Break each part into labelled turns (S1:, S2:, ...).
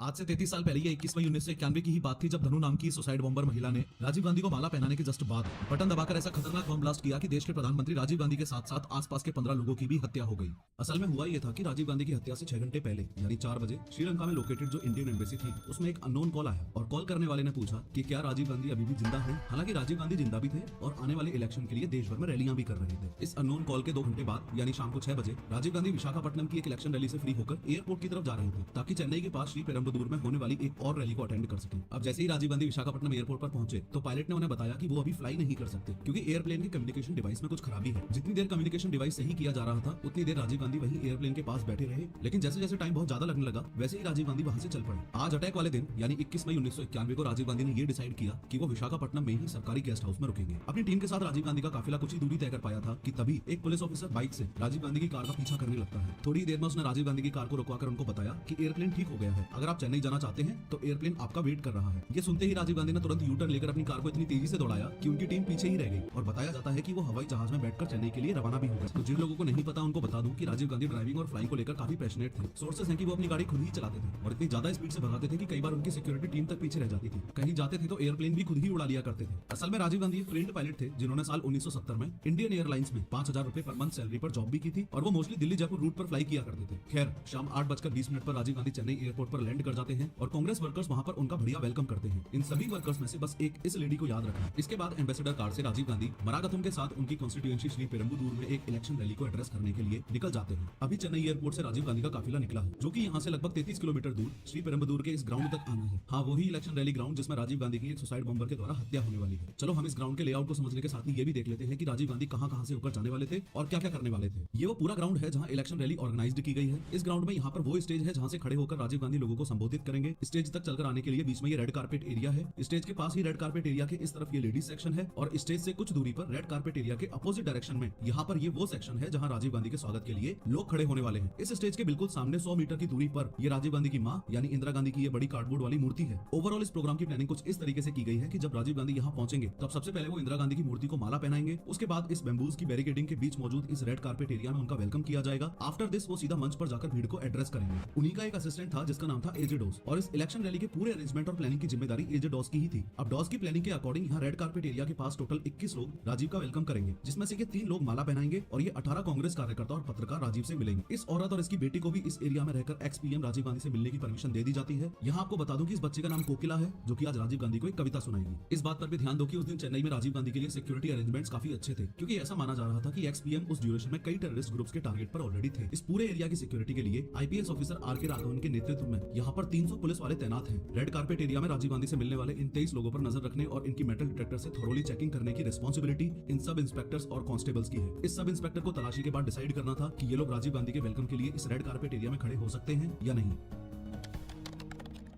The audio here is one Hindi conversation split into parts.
S1: आज से 33 साल पहले ये 21 मई 1991 की ही बात थी जब धनु नाम की सुसाइड बॉम्बर महिला ने राजीव गांधी को माला पहनाने के जस्ट बाद बटन दबाकर ऐसा खतरनाक बम ब्लास्ट किया कि देश के प्रधानमंत्री राजीव गांधी के साथ साथ आसपास के 15 लोगों की भी हत्या हो गई। असल में हुआ ये था कि राजीव गांधी की हत्या से 6 घंटे पहले यानी 4 बजे श्रीलंका में लोकेटेड जो इंडियन एम्बेसी थी उसमें एक अननोन कॉल आया और कॉल करने वाले ने पूछा कि क्या राजीव गांधी अभी भी जिंदा है। हालांकि राजीव गांधी जिंदा भी थे और आने वाले इलेक्शन के लिए देश भर में रैलियां भी कर रहे थे। इस अननोन कॉल के 2 घंटे बाद यानी शाम को 6 बजे राजीव गांधी विशाखापट्टनम की एक इलेक्शन रैली से फ्री होकर एयरपोर्ट की तरफ जा रहे थे ताकि चेन्नई के पास श्री पेरम्बदूर में होने वाली एक और रैली को अटेंड कर सके। अब जैसे ही राजीव गांधी विशाखापट्टनम एयरपोर्ट पर पहुंचे तो पायलट ने उन्हें बताया कि वो अभी फ्लाई नहीं कर सकते क्योंकि एयरप्लेन के कम्युनिकेशन डिवाइस में कुछ खराबी है। जितनी देर कम्युनिकेशन डिवाइस सही किया जा रहा था उतनी देर राजीव गांधी वहीं एयरप्लेन के पास बैठे रहे, लेकिन जैसे जैसे टाइम बहुत ज्यादा लगने लगा वैसे ही राजीव गांधी वहां से चल पड़े। आज अटैक वाले दिन यानी 21 मई 1991 को राजीव गांधी ने ये डिसाइड किया कि वो विशाखापट्टनम में ही सरकारी गेस्ट हाउस में रुकेंगे। अपनी टीम के साथ राजीव गांधी का काफिला कुछ ही दूरी तय कर पाया था कि तभी एक पुलिस ऑफिसर बाइक से राजीव गांधी की कार का पीछा करने लगता है। थोड़ी देर में उसने राजीव गांधी की कार को रुकवाकर उनको बताया कि एयरप्लेन ठीक हो गया है, अगर आप चेन्नई जाना चाहते हैं तो एयरप्लेन आपका वेट कर रहा है। ये सुनते ही राजीव गांधी ने तुरंत यू टर्न लेकर अपनी कार को इतनी तेजी से दौड़ाया कि उनकी टीम पीछे ही रह गई और बताया जाता है कि वो हवाई जहाज में बैठकर चेन्नई के लिए रवाना भी हो गए। तो जिन लोगों को नहीं पता उनको बता दूं कि राजीव गांधी ड्राइविंग और फ्लाइंग को लेकर काफी पैशनेट थे। सोर्सेस हैं कि वो अपनी गाड़ी खुद ही चलाते थे और इतनी ज्यादा स्पीड से भगाते थे कि कई बार उनकी सिक्योरिटी टीम तक पीछे रह जाती थी। कहीं जाते थे तो एयरप्लेन भी खुद ही उड़ा लिया करते थे। असल में राजीव गांधी एक ट्रेंड पायलट थे जिन्होंने साल 1970 में इंडियन एयरलाइंस में 5000 रुपए पर मंथ सैलरी पर जॉब भी की थी और वो मोस्टली दिल्ली जयपुर रूट पर फ्लाई किया करते थे। खैर शाम 8:20 पर राजीव गांधी चेन्नई एयरपोर्ट पर लैंड कर जाते हैं और कांग्रेस वर्कर्स वहां पर उनका बढ़िया वेलकम करते हैं। इन सभी वर्कर्स में से बस एक इस लेडी को याद रखना। इसके बाद एम्बेसडर कार से राजीव गांधी मरागथम के साथ उनकी कॉन्स्टिट्यूएंसी श्री पेरम्बदूर में एक इलेक्शन रैली को एड्रेस करने के लिए निकल जाते हैं। अभी चेन्नई एयरपोर्ट से राजीव गांधी का काफिला निकला है जो कि यहाँ से लगभग 33 किलोमीटर दूर श्री पेरम्बदूर के इस ग्राउंड तक आना है। हाँ, वही इलेक्शन रैली ग्राउंड जिसमें राजीव गांधी की एक सुसाइड बॉम्बर के द्वारा हत्या होने वाली है। चलो हम इस ग्राउंड के लेआउट को समझने के साथ ही ये भी देख लेते हैं कि राजीव गांधी कहां से होकर जाने वाले थे और क्या क्या करने वाले थे। ये वो पूरा ग्राउंड है जहां इलेक्शन रैली ऑर्गेनाइज्ड की गई है। इस ग्राउंड में यहाँ पर वो स्टेज है जहां से खड़े होकर राजीव गांधी लोगों को संबोधित करेंगे। स्टेज तक चलकर आने के लिए बीच में ये रेड कार्पेट एरिया है। स्टेज के पास ही रेड कार्पेट एरिया के इस तरफ ये लेडीज सेक्शन है और स्टेज से कुछ दूरी पर रेड कार्पेट एरिया के अपोजिट डायरेक्शन में यहाँ पर ये वो सेक्शन है जहाँ राजीव गांधी के स्वागत के लिए लोग खड़े होने वाले हैं। इस स्टेज के बिल्कुल सामने 100 मीटर की दूरी पर ये राजीव गांधी की माँ यानी इंदिरा गांधी की ये बड़ी कार्डबोर्ड वाली मूर्ति है। ओवरऑल इस प्रोग्राम की प्लानिंग कुछ इस तरीके से की गई है कि जब राजीव गांधी यहाँ पहुंचेंगे तब सबसे पहले वो इंदिरा गांधी की मूर्ति को माला पहनाएंगे। उसके बाद इस बेम्बूज की बैरिकेडिंग के बीच मौजूद इस रेड कार्पेट एरिया में उनका वेलकम किया जाएगा। आफ्टर दिस वो सीधा मंच पर जाकर भीड़ को एड्रेस करेंगे। उन्हीं का एक असिस्टेंट था जिसका नाम था एजे डॉस और इस इलेक्शन रैली के पूरे अरेंजमेंट और प्लानिंग की जिम्मेदारी एजे डॉस की ही थी। अब डॉस की प्लानिंग के अकॉर्डिंग यहाँ रेड कार्पेट एरिया के पास टोटल 21 लोग राजीव का वेलकम करेंगे, जिसमें से ये 3 लोग माला पहनाएंगे और ये 18 कांग्रेस कार्यकर्ता और पत्रकार राजीव से मिलेंगे। इस औरत और इसकी बेटी को भी इस एरिया में रहकर एक्स पीएम राजीव गांधी से मिलने की परमिशन दे दी जाती है। यहाँ आपको बता दूं कि इस बच्चे का नाम कोकिला है जो कि आज राजीव गांधी को एक कविता सुनाएगी। इस बात पर भी ध्यान दो कि उस दिन चेन्नई में राजीव गांधी के लिए सिक्योरिटी अरेंजमेंट्स काफी अच्छे थे क्योंकि ऐसा माना जा रहा था कि एक्स पीएम उस ड्यूरेशन में कई टेररिस्ट ग्रुप्स के टारगेट पर ऑलरेडी थे। इस पूरे एरिया की सिक्योरिटी के लिए आईपीएस ऑफिसर आर के राघवन के नेतृत्व में यहाँ पर 300 पुलिस वाले तैनात हैं। रेड कार्पेट एरिया में राजीव गांधी से मिलने वाले इन 23 लोगों पर नजर रखने और इनकी मेटल डिटेक्टर से थोरोली चेकिंग करने की रिस्पॉन्सिबिलिटी इन सब इंस्पेक्टर्स और कांस्टेबल्स की है। इस सब इंस्पेक्टर को तलाशी के बाद डिसाइड करना था कि ये लोग राजीव गांधी के वेलकम के लिए इस रेड कार्पेट एरिया में खड़े हो सकते हैं या नहीं।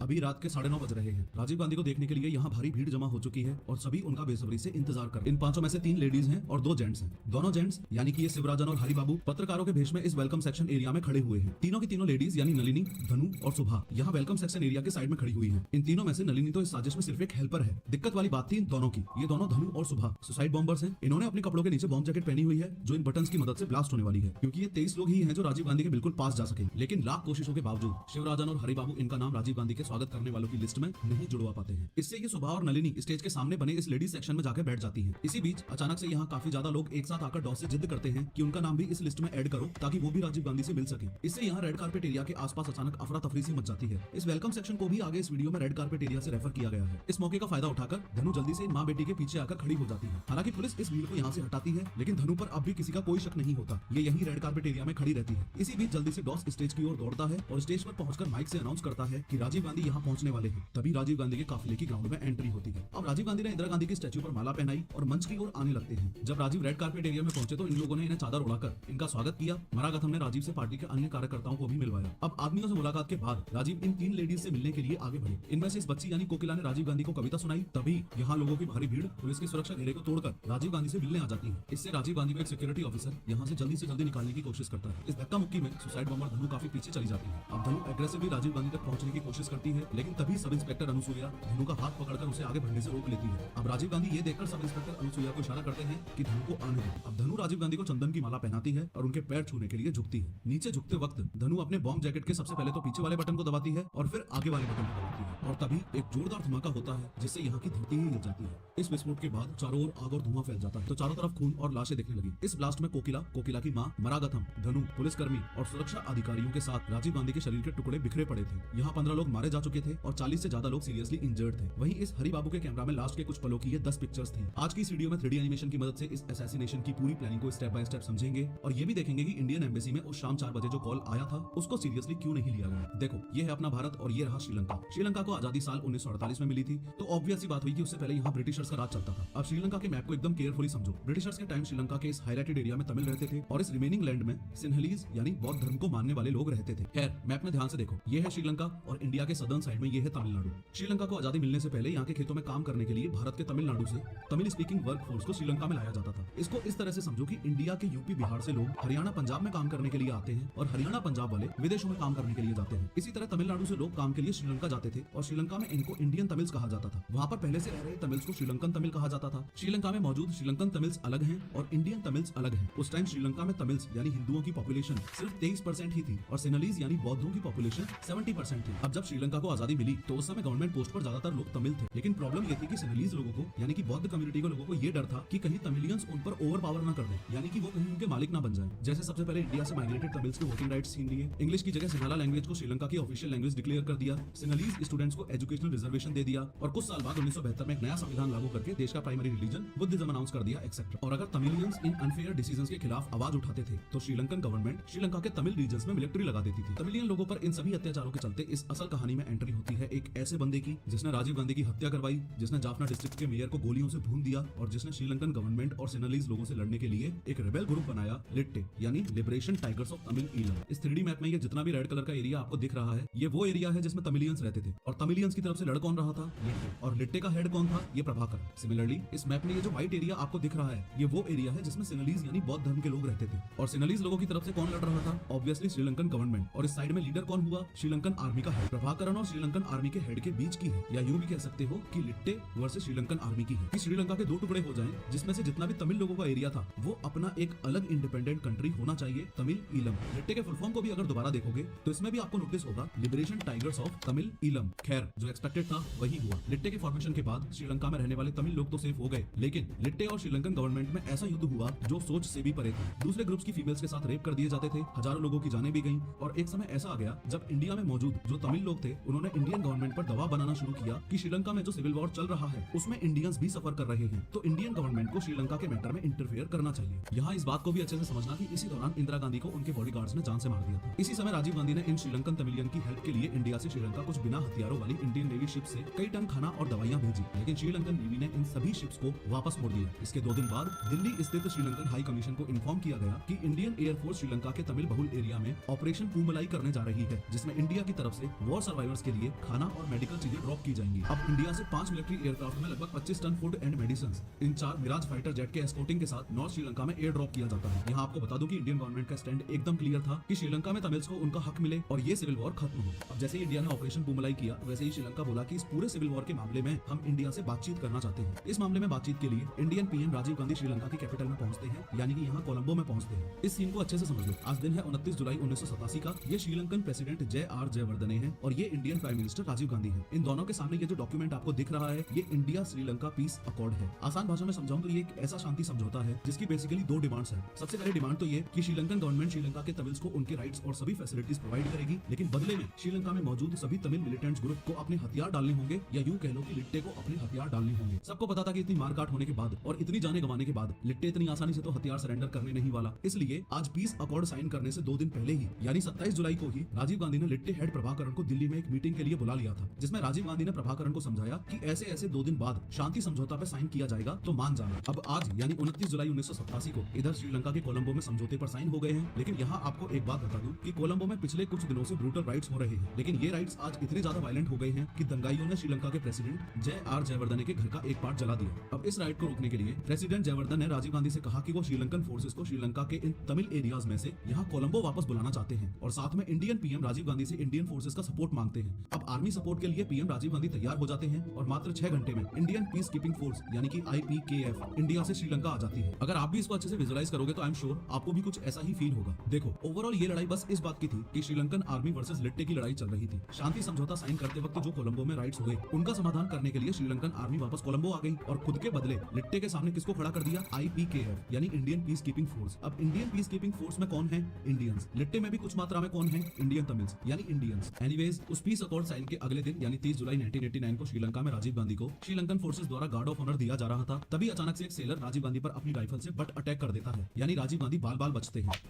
S1: अभी रात के 9:30 बज रहे हैं। राजीव गांधी को देखने के लिए यहाँ भारी भीड़ जमा हो चुकी है और सभी उनका बेसब्री से इंतजार कर। इन 5 में से 3 लेडीज हैं और 2 जेंट्स हैं। दोनों जेंट्स यानी कि ये शिवराजन और हरिबाबू पत्रकारों के भेष में इस वेलकम सेक्शन एरिया में खड़े हुए हैं। तीनों की तीनों लेडीज यानी नलिनी, धनु और सुभा यहाँ वेलकम सेक्शन एरिया के साइड में खड़ी हुई है। इन तीनों में से नलिनी तो इस साजिश में सिर्फ एक हेल्पर है। दिक्कत वाली बात थी इन दोनों की। ये दोनों धनु और सुभा सुसाइड बॉम्बर्स हैं। इन्होंने अपने कपड़ों के नीचे बॉम्ब जैकेट पहनी हुई है जो इन बटन्स की मदद से ब्लास्ट होने वाली है क्योंकि ये 23 लोग ही हैं जो राजीव गांधी के बिल्कुल पास जा सके। लेकिन लाख कोशिशों के बावजूद शिवराजन और हरिबाबू इनका नाम राजीव गांधी के स्वागत करने वालों की लिस्ट में नहीं जुड़वा पाते हैं। इससे ये सुभा और नलिनी स्टेज के सामने बने इस लेडीज सेक्शन में जाकर बैठ जाती हैं। इसी बीच अचानक से यहाँ काफी ज्यादा लोग एक साथ आकर डॉस से जिद करते हैं कि उनका नाम भी इस लिस्ट में ऐड करो ताकि वो भी राजीव गांधी से मिल सके। इससे यहाँ रेड कार्पेट एरिया के आसपास अचानक अफरा तफरी सी मच जाती है। इस वेलकम सेक्शन को भी आगे इस वीडियो में रेड कार्पेट एरिया से रेफर किया गया है। इस मौके का फायदा उठाकर धनु जल्दी से माँ बेटी के पीछे आकर खड़ी हो जाती है। हालांकि पुलिस इस भीड़ को यहाँ से हटाती है लेकिन धनु पर अब भी किसी का कोई शक नहीं होता। ये यही रेड कार्पेट एरिया में खड़ी रहती है। इसी बीच जल्दी से डॉस स्टेज की ओर दौड़ता है और स्टेज पर पहुंचकर माइक से अनाउंस करता है कि राजीव गांधी यहाँ पहुंचने वाले हैं। तभी राजीव गांधी के काफिले की ग्राउंड में एंट्री होती है। अब राजीव गांधी ने इंदिरा गांधी की स्टैच्यू पर माला पहनाई और मंच की ओर आने लगते हैं। जब राजीव रेड कार्पेट एरिया में पहुंचे तो इन लोगों ने इन्हें चादर उड़ाकर इनका स्वागत किया। मरागथम ने राजीव से पार्टी के अन्य कार्यकर्ताओं को भी मिलवाया। अब आदमियों से मुलाकात के बाद राजीव इन 3 लेडीज से मिलने के लिए आगे बढ़े। इनमें से इस बच्ची यानी कोकिला ने राजीव गांधी को कविता सुनाई। तभी यहाँ लोगों की भारी भीड़ पुलिस की सुरक्षा घेरे को तोड़कर राजीव गांधी से मिलने आ जाती है। इससे राजीव गांधी को एक सिक्योरिटी ऑफिसर यहाँ से जल्दी निकालने की कोशिश करता है। इस धक्का मुक्की में सुसाइड बॉम्बर धनु काफी पीछे चली जाती है। अब धनु एग्रेसिवली राजीव गांधी तक पहुंचने की कोशिश करती है, लेकिन तभी सब इंस्पेक्टर अनुसुईया धनु का हाथ पकड़कर उसे आगे बढ़ने से रोक लेती है। अब राजीव गांधी ये देखकर सब इंस्पेक्टर अनुसुईया को इशारा करते हैं कि धनु को आने दो। अब धनु राजीव गांधी को चंदन की माला पहनाती है और उनके पैर छूने के लिए झुकती है। नीचे झुकते वक्त धनु अपने बॉम्ब जैकेट के सबसे पहले तो पीछे वाले बटन को दबाती है और फिर आगे वाले बटन को दबाती है, और तभी एक जोरदार धमाका होता है जिससे यहाँ की धरती ही हिल जाती है। इस विस्फोट के बाद चारों ओर आग और धुआं फैल जाता है, तो चारों तरफ खून और लाशें दिखने लगी। इस ब्लास्ट में कोकिला की मां, मरागथम, धनु, पुलिसकर्मी और सुरक्षा अधिकारियों के साथ राजीव गांधी के शरीर के टुकड़े बिखरे पड़े थे। यहाँ 15 लोग मारे जा चुके थे और 40 से ज्यादा लोग सीरियसली इंजर्ड थे। वहीं इस हरि बाबू के कैमरा में लास्ट के कुछ पलों की ये 10 पिक्चर्स थी। आज की इस वीडियो में 3D एनिमेशन की मदद से इस असैसिनेशन की पूरी प्लानिंग को स्टेप बाय स्टेप समझेंगे और ये भी देखेंगे कि इंडियन एम्बेसी में उस शाम 4 बजे जो कॉल आया था उसको सीरियसली क्यों नहीं लिया गया। देखो, ये है अपना भारत और ये रहा श्रीलंका। श्रीलंका को आजादी साल 1948 में मिली थी, तो ऑब्वियस सी बात हुई कि उससे पहले यहाँ ब्रिटिशर्स का राज चलता था। अब श्रीलंका के मैप को एकदम केयरफुली समझो। ब्रिटिशर्स के टाइम श्रीलंका के इस हाईलाइटेड एरिया में तमिल रहते थे और इस रिमेनिंग लैंड में सिन्हलीज यानी बौद्ध धर्म को मानने वाले लोग रहते थे। खैर, मैप में ध्यान से देखो, ये है श्रीलंका और इंडिया के सदर्न साइड में ये है तमिलनाडु। श्रीलंका को आजादी मिलने से पहले यहाँ के खेतों में काम करने के लिए भारत के तमिलनाडु से तमिल स्पीकिंग वर्क फोर्स को श्रीलंका में लाया जाता था। इसको इस तरह से समझो कि इंडिया के यूपी बिहार से लोग हरियाणा पंजाब में काम करने के लिए आते हैं और हरियाणा पंजाब वाले विदेशों में काम करने के लिए जाते हैं। इसी तरह तमिलनाडु से लोग काम के लिए श्रीलंका जाते थे और श्रीलंका में इनको इंडियन तमिल्स कहा जाता था। वहाँ पर पहले से रह रहे तमिल्स को श्रीलंकन तमिल कहा जाता था। श्रीलंका में मौजूद श्रीलंकन तमिल्स अलग हैं और इंडियन तमिल्स अलग हैं। उस टाइम श्रीलंका में तमिल्स यानी हिंदुओं की पॉपुलेशन सिर्फ 23% ही थी और सिन्हलीज यानी बौद्धों की पॉपुलेशन 70% थी। अब जब श्रीलंका को आजादी मिली तो उस समय गवर्नमेंट पोस्ट पर ज्यादातर लोग तमिल थे, लेकिन प्रॉब्लम ये थी कि सिन्हलीज लोगों को यानी कि बौद्ध कम्युनिटी के लोगों को ये डर था कि कहीं तमिलियंस उन पर ओवर पावर न कर दें, यानी कि वो कहीं उनके मालिक ना बन जाएं। जैसे सबसे पहले इंडिया से माइग्रेटेड तमिल्स के वोटिंग राइट्स छीन लिए, इंग्लिश की जगह सिन्हाला लैंग्वेज को श्रीलंका की ऑफिशियल लैंग्वेज डिक्लेयर कर दिया, सिन्हलीज स्टूडेंट्स को एजुकेशनल रिजर्वेशन दे दिया और कुछ साल बाद 1972 में एक नया संविधान लागू करके देश का प्राइमरी रिलीजन बुद्धिज्म अनाउंस कर दिया एक्सेट्रा। और अगर तमिलियंस इन अनफेयर डिसीजंस के खिलाफ आवाज उठाते थे तो श्रीलंकन गवर्नमेंट श्रीलंका के तमिल रीजन्स में मिलिट्री लगा देती थी। तमिलियन लोगों पर इन सभी अत्याचारों के चलते इस असल कहानी में एंट्री होती है एक ऐसे बंदे की जिसने राजीव गांधी की हत्या करवाई, जिसने जाफना डिस्ट्रिक्ट के मेयर को गोलियों से भून दिया और जिसने श्रीलंकन गवर्नमेंट और सिन्हलीज लोगों से लड़ने के लिए एक रेबेल ग्रुप बनाया, लिट्टे यानी liberation tigers of Tamil Eelam. इस 3D मैप में ये जितना भी रेड कलर का एरिया आपको दिख रहा है, ये वो एरिया है जिसमें तमिलियंस रहते थे और तमिलियंस की तरफ से लड़ कौन रहा था, लिट्टे, और लिट्टे का हेड कौन था, ये प्रभाकर। सिमिलरली इस मैप में ये जो व्हाइट एरिया आपको दिख रहा है, ये वो एरिया है जिसमें सिन्हलीज यानी बौद्ध धर्म के लोग रहते थे और सिन्हलीज लोगों की तरफ से कौन लड़ रहा था, ऑब्वियसली श्रीलंकन गवर्नमेंट। और इस साइड में लीडर कौन हुआ, श्रीलंकन आर्मी का हेड। प्रभाकरन और श्रीलंकन आर्मी के हेड के बीच की है, या यूं भी कह सकते हो कि लिट्टे वर्सेस श्रीलंकन आर्मी की है कि श्रीलंका के दो टुकड़े हो जाएं, जिसमें से जितना भी तमिल लोगों का एरिया था वो अपना एक अलग इंडिपेंडेंट कंट्री होना चाहिए, तमिल ईलम। लिट्टे के फुल फॉर्म को भी अगर दोबारा देखोगे तो इसमें भी आपको नोटिस होगा liberation tigers of Tamil Eelam. खैर, जो एक्सपेक्टेड था वही हुआ। लिट्टे के फॉर्मेशन के बाद श्रीलंका में रहने वाले तमिल लोग तो सेफ हो गए, लेकिन लिट्टे और श्रीलंकन गवर्नमेंट में ऐसा युद्ध हुआ जो सोच से भी परे था। दूसरे ग्रुप्स की फीमेल्स के साथ रेप कर दिए जाते थे, हजारों लोगों की जानें भी गईं और एक समय ऐसा आ गया जब इंडिया में मौजूद जो तमिल लोग थे उन्होंने इंडियन गवर्नमेंट पर दबाव बनाना शुरू किया कि श्रीलंका में जो सिविल वॉर चल रहा है उसमें इंडियंस भी सफर कर रहे हैं, तो इंडियन गवर्नमेंट को श्रीलंका के मैटर में इंटरफेयर करना चाहिए। यहाँ इस बात को भी अच्छे से समझना कि इसी दौरान इंदिरा गांधी को उनके बॉडीगार्ड्स ने जान से मार दिया था। इसी समय राजीव गांधी ने इन श्रीलंकन तमिलियन की हेल्प के लिए इंडिया से श्रीलंका कुछ बिना हथियारों वाली इंडियन नेवी शिप से कई टन खाना और दवाइयां भेजी, लेकिन श्रीलंकन नेवी ने इन सभी शिप्स को वापस मोड़ दिया। इसके 2 दिन बाद दिल्ली स्थित श्रीलंकन हाई कमीशन को इन्फॉर्म किया गया कि इंडियन एयरफोर्स श्रीलंका के तमिल बहुल एरिया में ऑपरेशन पूमलाई करने जा रही है, जिसमें इंडिया की तरफ से वॉर सर्वाइवर्स के लिए खाना और मेडिकल चीजें ड्रॉप की जाएंगी। अब इंडिया से 5 मिलिट्री एयरक्राफ्ट में लगभग 25 ton food and medicine in 4 Mirage fighter jet के एस्कॉर्टिंग के साथ नॉर्थ श्रीलंका में एयर ड्रॉप किया जाता है। यहाँ आपको बता दूं कि इंडियन गवर्नमेंट का स्टैंड एकदम क्लियर था कि श्रीलंका में तमिल्स को उनका हक मिले और ये सिविल वॉर खत्म हो। अब जैसे इंडिया ने ऑपरेशन पूमलाई किया, वैसे ही श्रीलंका बोला कि इस पूरे सिविल वॉर के मामले में हम इंडिया से बातचीत करना चाहते हैं। इस मामले में बातचीत के लिए इंडियन पीएम राजीव गांधी श्रीलंका की कैपिटल में पहुंचते हैं, यानी कि यहाँ कोलंबो में पहुंचते हैं। इस सीन को अच्छे से समझ लो। आज दिन है 29 जुलाई 1987 का। ये श्रीलंकन प्रेसिडेंट JR जयवर्धने हैं और ये Indian prime minister Rajiv Gandhi है। इन दोनों के सामने ये जो डॉक्यूमेंट आपको दिख रहा है, ये इंडिया श्रीलंका पीस अकॉर्ड है। आसान भाषा में समझाऊं तो ये एक ऐसा शांति समझौता है जिसकी बेसिकली 2 डिमांड्स है। सबसे पहले डिमांड तो ये कि श्रीलंकन गवर्नमेंट श्रीलंका के तमिल्स को उनके राइट्स और सभी फैसिलिटीज प्रोवाइड करेगी, लेकिन बदले में श्रीलंका में मौजूद सभी तमिल मिलिटेंट्स ग्रुप को अपने हथियार डालने होंगे, या यूं कह लो कि लिट्टे को अपने हथियार डालने होंगे। सबको पता था कि इतनी मारकाट होने के बाद और इतनी जाने गंवाने के बाद लिट्टे इतनी आसानी से तो हथियार सरेंडर करने नहीं वाला। इसलिए आज पीस अकॉर्ड साइन करने से 2 दिन पहले ही यानी 27 जुलाई को ही राजीव गांधी ने लिट्टे हेड प्रभाकरन को दिल्ली में एक मीटिंग के लिए बुला लिया था, जिसमें राजीव गांधी ने प्रभाकरन को समझाया कि ऐसे ऐसे 2 दिन बाद शांति समझौता पे साइन किया जाएगा तो मान जाना। अब आज यानी 29 जुलाई 1987 को इधर श्रीलंका के कोलंबो में समझौते पर साइन हो गए हैं, लेकिन यहाँ आपको एक बात बता दूं कि कोलंबो में पिछले कुछ दिनों से ब्रूटल राइट्स हो रहे हैं, लेकिन ये राइट्स आज इतने ज्यादा वायलेंट हो गए हैं कि दंगाइयों ने श्रीलंका के प्रेसिडेंट JR जयवर्धने के घर का एक पार्ट जला दिया। अब इस राइट को रोकने के लिए प्रेसिडेंट जयवर्धन ने राजीव गांधी से कहा कि वो श्रीलंकन फोर्सेस को श्रीलंका के इन तमिल एरियाज में से यहाँ कोलंबो वापस बुलाना चाहते हैं और साथ में इंडियन पीएम राजीव गांधी से इंडियन फोर्सेस का सपोर्ट मांगते हैं। अब आर्मी सपोर्ट के लिए पीएम राजीव गांधी तैयार हो जाते हैं और मात्र 6 घंटे में इंडियन पीस कीपिंग फोर्स यानी कि IPKF इंडिया से श्रीलंका आ जाती है। अगर आप भी इसको अच्छे से विजुअलाइज करोगे तो आई एम श्योर आपको भी कुछ ऐसा ही फील होगा। देखो, ओवरऑल ये लड़ाई बस इस बात की थी कि श्रीलंकन आर्मी वर्सेस लिट्टे की लड़ाई चल रही थी। शांति समझौता साइन करते वक्त जो कोलंबो में राइट्स हुए उनका समाधान करने के लिए श्रीलंकन आर्मी वापस कोलंबो आ गई और खुद के बदले लिट्टे के सामने किसको खड़ा कर दिया? IPKF यानी इंडियन पीस कीपिंग फोर्स। अब इंडियन पीस कीपिंग फोर्स में कौन है? इंडियंस। लिट्टे में भी कुछ मात्रा में कौन है? इंडियन तमिल्स यानी इंडियंस। एनीवेज, उस पीस अकॉर्ड साइन के अगले दिन यानी 30 जुलाई 1989 को श्रीलंका में राजीव गांधी को श्रीलंकन फोर्सेस द्वारा गार्ड ऑफ ऑनर दिया जा रहा था। तभी अचानक से एक सेलर राजीव गांधी पर अपनी राइफल से बट अटैक कर देता है, यानी राजीव गांधी बाल बाल बचते हैं।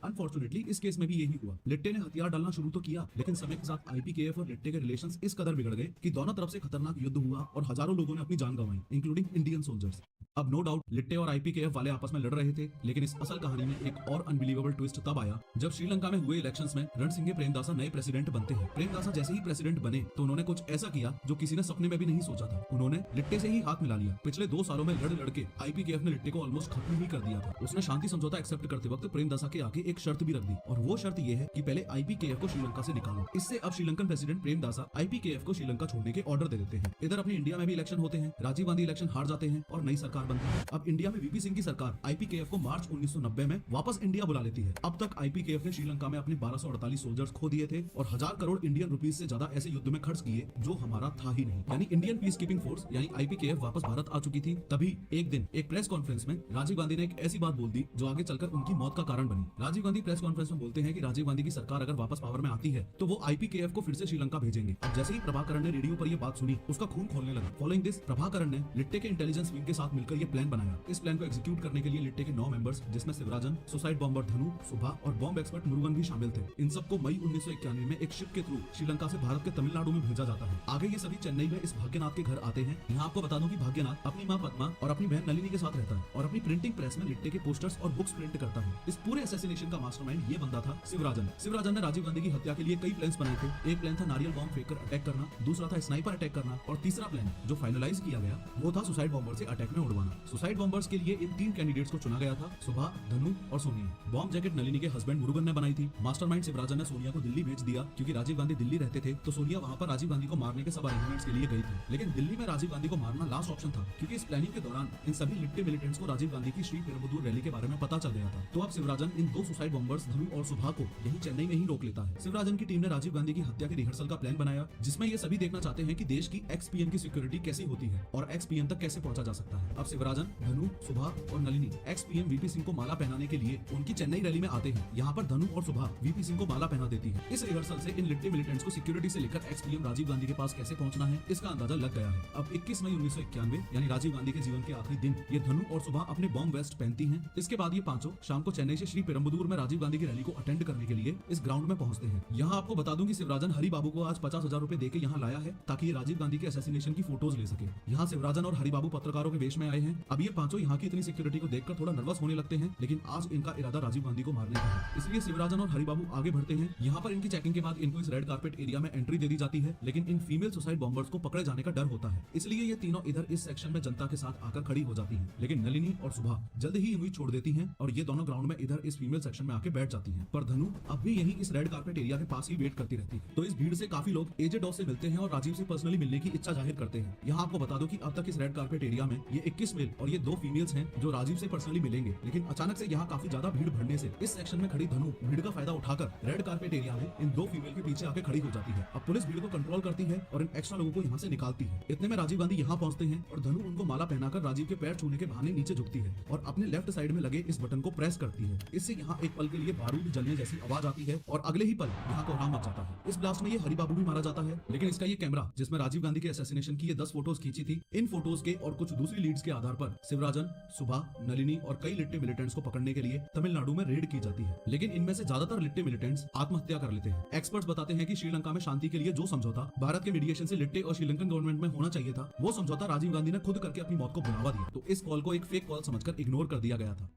S1: अनफॉर्चुनेटली इस केस में भी यही हुआ। लिट्टे ने हथियार डालना शुरू तो किया, लेकिन समय के साथ IPKF और लिट्टे के रिलेशंस इस कदर बिगड़ गए कि दोनों तरफ से खतरनाक युद्ध हुआ और हजारों लोगों ने अपनी जान गंवाई, इंक्लूडिंग इंडियन सोल्जर्स। अब नो डाउट लिट्टे और IPKF वाले आपस में लड़ रहे थे, लेकिन इस असल कहानी में एक और अनबिलीवेबल ट्विस्ट तब आया जब श्रीलंका में हुए इलेक्शंस में रणसिंघे प्रेमदासा नए प्रेसिडेंट बनते हैं। प्रेमदासा जैसे ही प्रेसिडेंट बने तो उन्होंने कुछ ऐसा किया जो किसी ने सपने में भी नहीं सोचा था। उन्होंने लिट्टे से ही हाथ मिला लिया। पिछले 2 सालों में लड़ के IPKF ने लिट्टे को ऑलमोस्ट खत्म ही कर दिया था। उसने शांति समझौता एक्सेप्ट करते वक्त प्रेमदासा के आगे एक शर्त भी रख दी, और वो शर्त ये है कि पहले IPKF को श्रीलंका से निकालो। इससे अब श्रीलंकन प्रेसिडेंट प्रेमदासा IPKF को श्रीलंका छोड़ने के ऑर्डर दे देते हैं। इधर अपनी इंडिया में भी इलेक्शन होते हैं, राजीव गांधी इलेक्शन हार जाते हैं और नई सरकार बनती है। अब इंडिया में VP सिंह की सरकार IPKF को मार्च 1990 में वापस इंडिया बुला लेती है। अब तक IPKF ने श्रीलंका में अपने 1248 सोल्जर्स खो दिए थे और 1000 करोड़ इंडियन रुपीस से ज्यादा ऐसे युद्ध में खर्च किए जो हमारा था ही नहीं। यानी इंडियन पीस कीपिंग फोर्स यानी IPKF वापस भारत आ चुकी थी। तभी एक दिन एक प्रेस कॉन्फ्रेंस में राजीव गांधी ने एक ऐसी बात बोल दी जो आगे चलकर उनकी मौत का कारण बनी। राजीव गांधी प्रेस कॉन्फ्रेंस में बोलते हैं कि राजीव गांधी की सरकार अगर वापस पावर में आती है तो वो IPKF को फिर से श्रीलंका भेजेंगे। अब जैसे ही प्रभाकरण ने रेडियो पर ये बात सुनी, उसका खून खोलने लगा। फॉलोइंग दिस, प्रभाकरण ने लिट्टे के इंटेलिजेंस विंग के साथ मिलकर ये प्लान बनाया। इस प्लान को एग्जीक्यूट करने के लिए लिट्टे के 9 मेंबर्स, जिसमें शिवराजन, सुसाइड बॉम्बर धनु, सुभा और बॉम्ब एक्सपर्ट मुरुगन भी शामिल थे। इन सबको मई 1991 में एक शिप के थ्रू श्रीलंका से भारत के तमिलनाडु में भेजा जाता है। आगे ये सभी चेन्नई में इस भाग्यनाथ के घर आते हैं। यहाँ आपको बता दूं कि भाग्यनाथ अपनी माँ पद्मा और अपनी बहन नलिनी के साथ रहता है और अपनी प्रिंटिंग प्रेस में लिट्टे के पोस्टर्स और बुक्स प्रिंट करता है। इस पूरे असैसिनेशन का मास्टरमाइंड ये बंदा था शिवराजन। शिवराजन ने राजीव गांधी की हत्या के लिए कई प्लान्स बनाए थे। एक प्लान था नारियल बॉम्ब फेंककर अटैक करना, दूसरा था स्नाइपर अटैक करना और तीसरा प्लान जो फाइनलाइज किया गया वो था सुसाइड बॉम्बर से अटैक में उड़वाना। सुसाइड बॉम्बर्स के लिए इन 3 कैंडिडेट्स को चुना गया था, सुभा, धनु और सोनिया। बॉम्ब जैकेट नलिनी के हस्बैंड मुरुगन ने बनाई थी। मास्टरमाइंड शिवराजन ने सोनिया को दिल्ली भेज दिया क्योंकि राजीव गांधी दिल्ली रहते थे, तो सोनिया वहां पर राजीव गांधी को मारने के सब अरेंजमेंट्स के लिए गई थी। लेकिन दिल्ली में राजीव गांधी को मारना लास्ट ऑप्शन था क्योंकि इस प्लानिंग के दौरान इन सभी लिट्टे मिलिटेंट्स को राजीव गांधी की श्री पेरुंबदूर रैली के बारे में पता चल गया था। तो अब शिवराजन इन 2 सुसाइड बॉम्बर्स धनु और सुभा को यही चेन्नई में ही रोक लेता है। शिवराजन की टीम ने राजीव गांधी की हत्या के रिहर्सल का प्लान बनाया, जिसमें ये सभी देखना चाहते हैं कि देश की एक्स पीएम की सिक्योरिटी कैसी होती है और एक्स पीएम तक कैसे पहुंचा जा सकता है। अब शिवराजन, धनु, सुभा और Nalini x PM VP Singh को माला पहनाने के लिए उनकी चेन्नई रैली में आते हैं। यहाँ पर धनु और सुभा VP सिंह को माला पहना देती है। इस रिहर्सल से इन लिट्टे मिलिटेंट्स को सिक्योरिटी से लेकर एक्स पीएम राजीव गांधी के पास कैसे पहुंचना है इसका अंदाजा लग गया है। अब 21 मई 1991 यानी राजीव गांधी के जीवन के आखिरी दिन ये धनु और सुभा अपने बॉम्ब वेस्ट पहनती हैं। इसके बाद ये पांचों शाम को चेन्नई से श्री पेरुंबदूर में राजीव गांधी की रैली को अटेंड करने के लिए इस ग्राउंड में पहुंचते हैं। यहाँ आपको बता दूं कि शिवराजन हरि बाबू को आज 50,000 रुपए देके यहाँ लाया है ताकि ये राजीव गांधी के असैसिनेशन की फोटोज ले सके। यहाँ शिवराजन और हरि बाबू पत्रकारों के वेश में आए हैं। अब ये पांचों यहाँ की इतनी सिक्योरिटी को देखकर थोड़ा नर्वस होने लगते हैं, लेकिन आज इनका इरादा राजीव गांधी को मारने का है। इसलिए शिवराजन और हरि बाबू आगे बढ़ते हैं। यहाँ पर इनकी चेकिंग के बाद इनको इस रेड कार्पेट एरिया में एंट्री दे दी जाती है, लेकिन इन फीमेल सुसाइड बॉम्बर्स को पकड़े जाने का डर होता है, इसलिए ये तीनों इधर इस सेक्शन में जनता के साथ आकर खड़ी हो जाती हैं। लेकिन नलिनी और सुभा जल्द ही उम्मीद छोड़ देती हैं और ये दोनों ग्राउंड में इधर इस फीमेल सेक्शन में आके बैठ जाती हैं। पर धनु अब भी यहीं इस रेड कार्पेट एरिया के पास ही वेट करती रहती है। तो इस भीड़ से काफी लोग एजेड डॉस से मिलते हैं और राजीव से पर्सनली मिलने की इच्छा जाहिर करते हैं। यहाँ आपको बता दो कि अब तक इस रेड कार्पेट एरिया में ये 21 मेल और ये 2 फीमेल्स हैं जो राजीव से पर्सनली मिलेंगे, लेकिन अचानक से यहाँ काफी ज्यादा भीड़ बढ़ने से इस सेक्शन में खड़ी धनु भीड़ का फायदा उठाकर रेड कार्पेट एरिया में इन 2 फीमेल के पीछे आके खड़ी हो जाती है। अब पुलिस भीड़ को कंट्रोल करती है और इन एक्स्ट्रा लोगों को यहाँ से निकालती है। इतने में राजीव गांधी यहाँ पहुंचते हैं और धनु उनको माला पहनाकर राजीव के पैर छूने के बहाने नीचे झुकती है और अपने लेफ्ट साइड में लगे इस बटन को प्रेस करती है। इससे यहाँ एक पल के लिए बारूद जलने जैसी आवाज आती है और अगले ही पल यहाँ कोहराम मच जाता है। इस ब्लास्ट में ये हरि बाबू भी मारा जाता है, लेकिन इसका ये कैमरा जिसमें राजीव गांधी के असैसिनेशन की ये 10 फोटोज खींची थी, इन फोटोज के और कुछ दूसरी लीड्स के आधार पर शिवराजन, सुभा, नलिनी और कई लिट्टे मिलिटेंट्स को पकड़ने के लिए तमिलनाडु में रेड की जाती है। लेकिन इनमें से ज्यादातर लिट्टे मिलिटेंट्स आत्महत्या कर लेते हैं। एक्सपर्ट्स बताते हैं कि श्रीलंका में शांति के लिए जो समझौता भारत के मीडिएशन से लिट्टे और श्रीलंकन गवर्नमेंट में होना चाहिए था, वो समझौता राजीव गांधी ने खुद करके अपनी मौत को बुलावा दिया। तो इस कॉल को एक फेक कॉल समझकर इग्नोर कर दिया गया था।